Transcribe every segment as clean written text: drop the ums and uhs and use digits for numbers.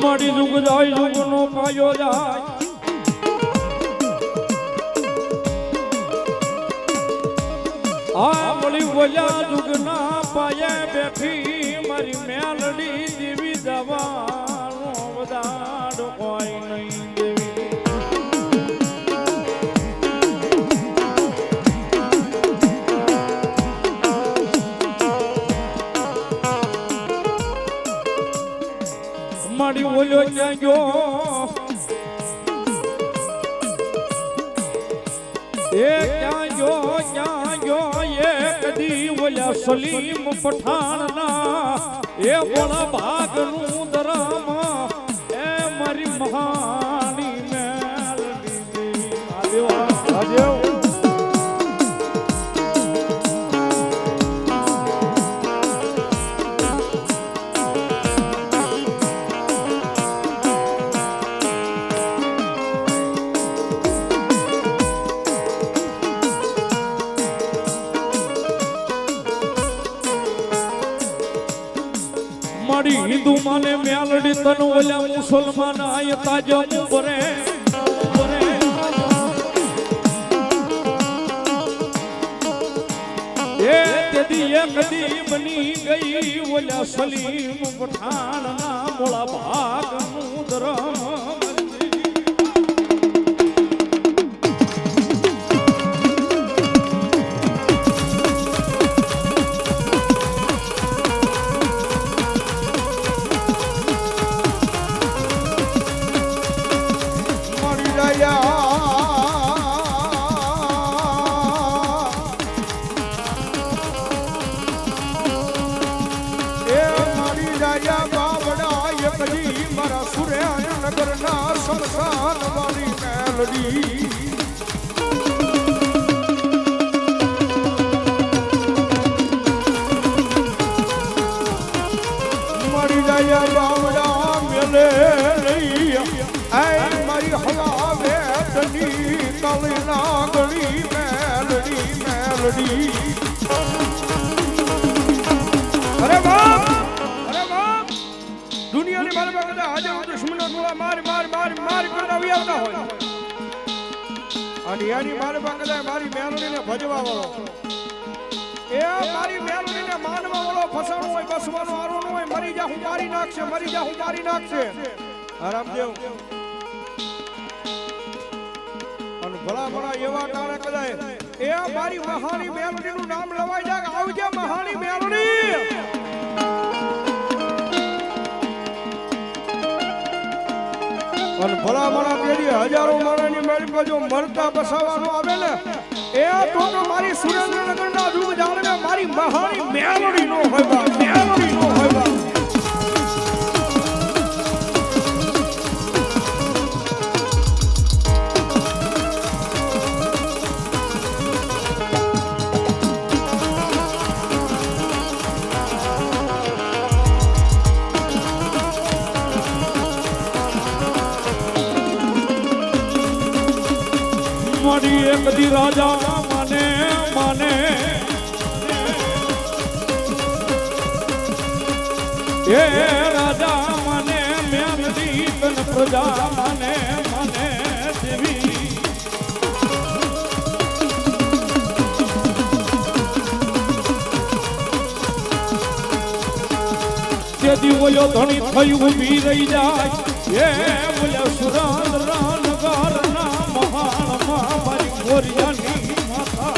મારી જુગ જાય જુગનો પાયો જાય આ મળી બોલ્યા જુગના પાયે બેઠી મારી મેલડી દેવી દવાનો વદાડ કોઈ નહીં દેવી મારી બોલ્યો ક્યાં ગયો એ ક્યાં ગયો એ કદી બોલ્યા સલીમ પઠાણના એ બોલા ભાગનું દરમ એ મારી મહાની મેલડી આદેવ મારી હિન્દુ માને મેલડી તન ઓલા મુસલમાન આય તાજમ બરે એ તેદી એક દી બની ગઈ ઓલા સલીમ પઠાણ ના મોળા ભાગનું ધરમ મારા સુરેન્દ્રનગર ના શમશાન વાળી મેલડી મારી દયા બાવડા મેલે મારી હલાવે તની તળી નાગણી મેલડી અરે બાપ દુનિયાની મારા પાસે હાજર દુશ્મનો ટોળા માર કરતા આવતા હોય અને યાની મારા પાસે મારી મેલડીને ભજવા વાળો એ મારી મેલડીને માનવા વાળો ફસાણો હોય બસવાનો આરો ન હોય મરી જા હું મારી નાખશે આરામદેવ અને ભલા એવા ટાણે કદાય એ મારી મહાની મેલડીનું નામ લવાઈ જાય આવજે મહાની મેલડી અને ભલા પેલી હજારો માણસની મેળી પર જો મરતા બસાવવાનો આવે ને એ તો મારી સુરેન્દ્રનગર ના દુઃખ જાણે મારી મહાની મેલડી નો હોય મારી એક દી રાજા માને એ રાજા માને મેલડી તન પ્રજા માને દેવી તેથી બોલ્યો ધણી થઈ ઊભી રહી જાય એ બોલ્યો સુરેન્દ્રનગર ના મહાન મારી ગોરિયાની માતા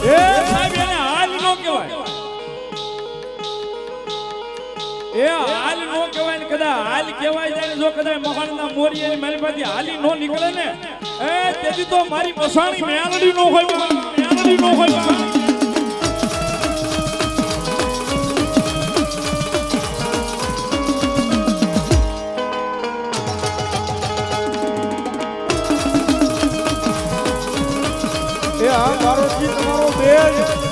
એ સાહેબ એને હાલ નો કહેવાય ને કદાચ હાલ કહેવાય જાય જો કદાચ મહાનના મોરિયાની મારી પાસે હાલી નો નીકળે ને એ તેથી તો મારી પસાણી મેલડી નો હોય મારો જી તમારો બેજ